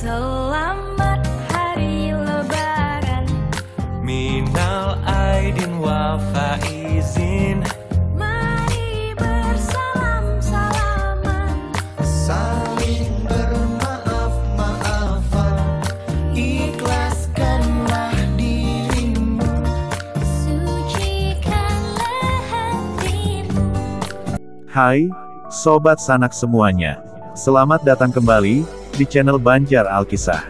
Selamat Hari Lebaran. Minal aidin wal faizin. Mari bersalam-salaman, Saling bermaaf-maafan. Ikhlaskanlah dirimu. sucikanlah hatimu. Hai, Sobat Sanak semuanya. Selamat datang kembali di channel Banjar Alkisah.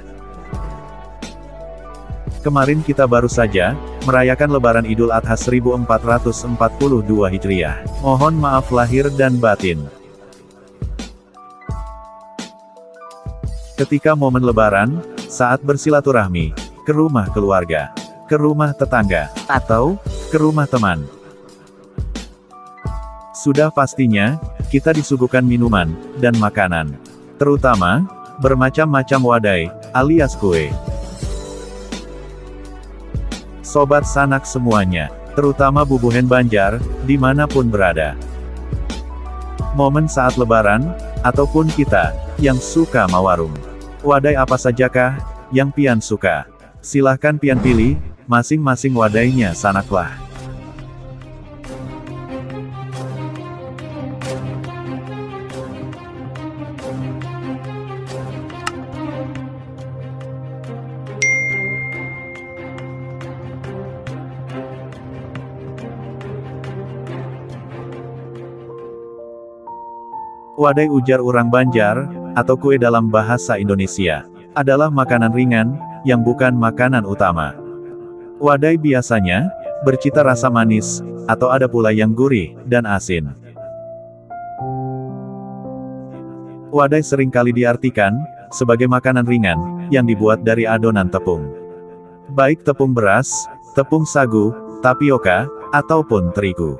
Kemarin kita baru saja merayakan Lebaran Idul Adha 1442 Hijriah. Mohon maaf lahir dan batin. Ketika momen Lebaran, saat bersilaturahmi, ke rumah keluarga, ke rumah tetangga, atau ke rumah teman. Sudah pastinya, kita disuguhkan minuman dan makanan. Terutama, bermacam-macam wadai, alias kue. Sobat Sanak semuanya, terutama Bubuhen Banjar, dimanapun berada. Momen saat Lebaran, ataupun kita, yang suka mawarung. Wadai apa sajakah, yang pian suka? Silahkan pian pilih, masing-masing wadainya sanaklah. Wadai ujar orang Banjar, atau kue dalam bahasa Indonesia, adalah makanan ringan, yang bukan makanan utama. Wadai biasanya, bercita rasa manis, atau ada pula yang gurih, dan asin. Wadai seringkali diartikan, sebagai makanan ringan, yang dibuat dari adonan tepung. Baik tepung beras, tepung sagu, tapioka, ataupun terigu.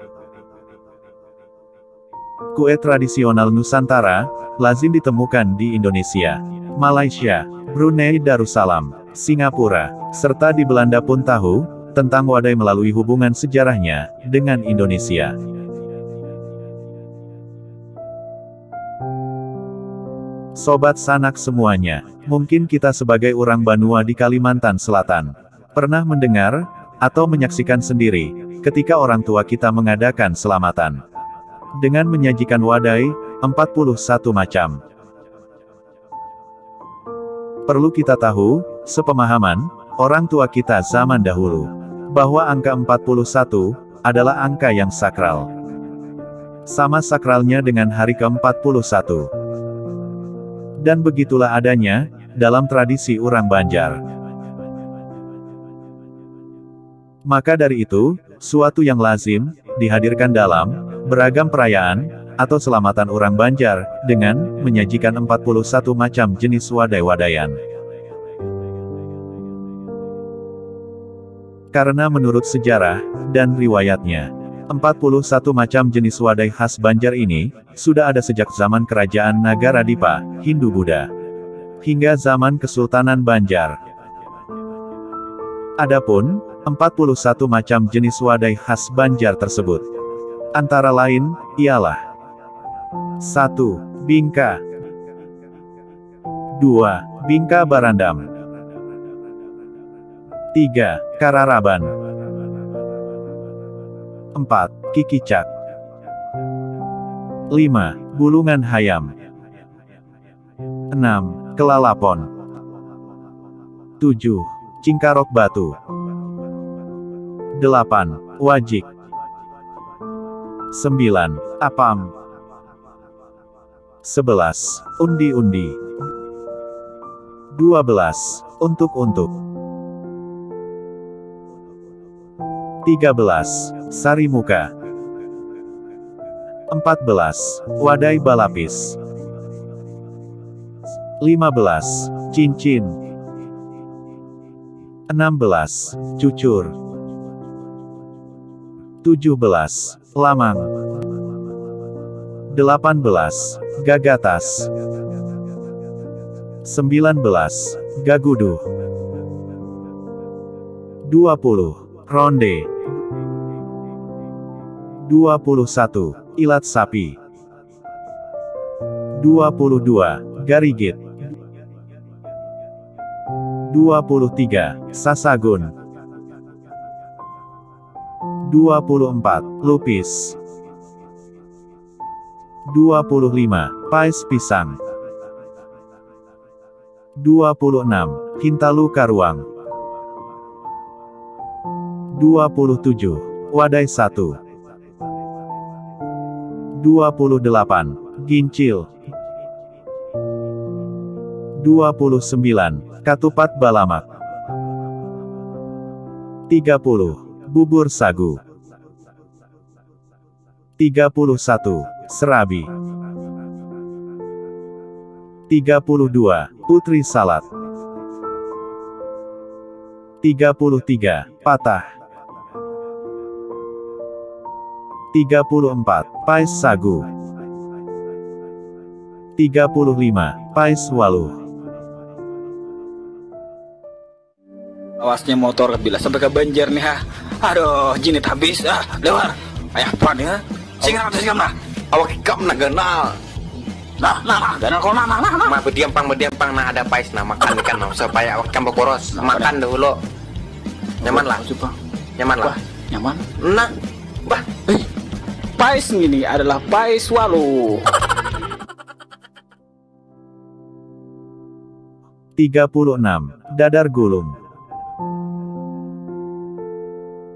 Kue tradisional Nusantara, lazim ditemukan di Indonesia, Malaysia, Brunei Darussalam, Singapura, serta di Belanda pun tahu, tentang wadai melalui hubungan sejarahnya, dengan Indonesia. Sobat Sanak semuanya, mungkin kita sebagai orang Banua di Kalimantan Selatan, pernah mendengar, atau menyaksikan sendiri, ketika orang tua kita mengadakan selamatan. Dengan menyajikan wadai, 41 macam. Perlu kita tahu, sepemahaman, orang tua kita zaman dahulu, bahwa angka 41, adalah angka yang sakral. Sama sakralnya dengan hari ke-41. Dan begitulah adanya, dalam tradisi orang Banjar. Maka dari itu, suatu yang lazim, dihadirkan dalam beragam perayaan, atau selamatan orang Banjar, dengan menyajikan 41 macam jenis wadai-wadaian. Karena menurut sejarah, dan riwayatnya, 41 macam jenis wadai khas Banjar ini, sudah ada sejak zaman kerajaan Nagara Dipa, Hindu-Buddha, hingga zaman Kesultanan Banjar. Adapun, 41 macam jenis wadai khas Banjar tersebut, antara lain, ialah 1. Bingka 2. Bingka Barandam 3. Kararaban 4. Kikicak 5. Bulungan Hayam 6. Kelalapon 7. Cingkarok Batu 8. Wajik 9. Apam 11. Undi-undi 12. Untuk-untuk 13. Sari muka 14. Wadai balapis 15. Cincin 16. Cucur 17. Lamang 18. Gagatas 19. Gaguduh 20. Ronde 21. Ilat sapi 22. Garigit 23. Sasagun. 24. Lupis. 25. Pais pisang. 26. Hintalu karuang. 27. Wadai satu. 28. Gincil. 29. Katupat balamak. 30. Bubur sagu. 31. Serabi. 32. Putri salad. 33. Patah. 34. Pais sagu. 35. Pais waluh. Awasnya motor bila sampai ke banjir nih ha. Aduh, jinit habis lewat. Ayah pan ya. Singa lah. Awak ikam na ganal. Ganal kau nah. Ma berdiampang nah ada pais nah makan ikan nah supaya awak kan boros. Makan dulu. Nyaman lah. Coba. Nyaman lah. Nyaman. Nah. Bah. Pais ini adalah pais walu. 36. Dadar gulung.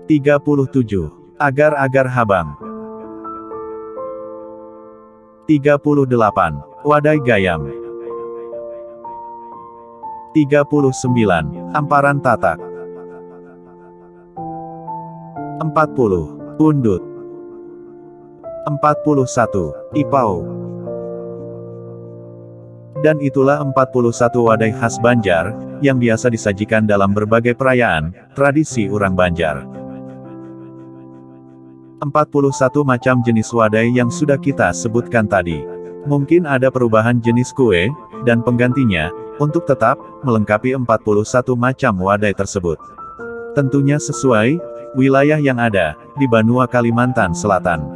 37. Agar-agar habang. 38. Wadai gayam. 39. Amparan tatak. 40. Pundut. 41. Ipau. Dan itulah 41 wadai khas Banjar, yang biasa disajikan dalam berbagai perayaan, tradisi orang Banjar. 41 macam jenis wadai yang sudah kita sebutkan tadi. Mungkin ada perubahan jenis kue, dan penggantinya, untuk tetap melengkapi 41 macam wadai tersebut. Tentunya sesuai wilayah yang ada di Banua Kalimantan Selatan.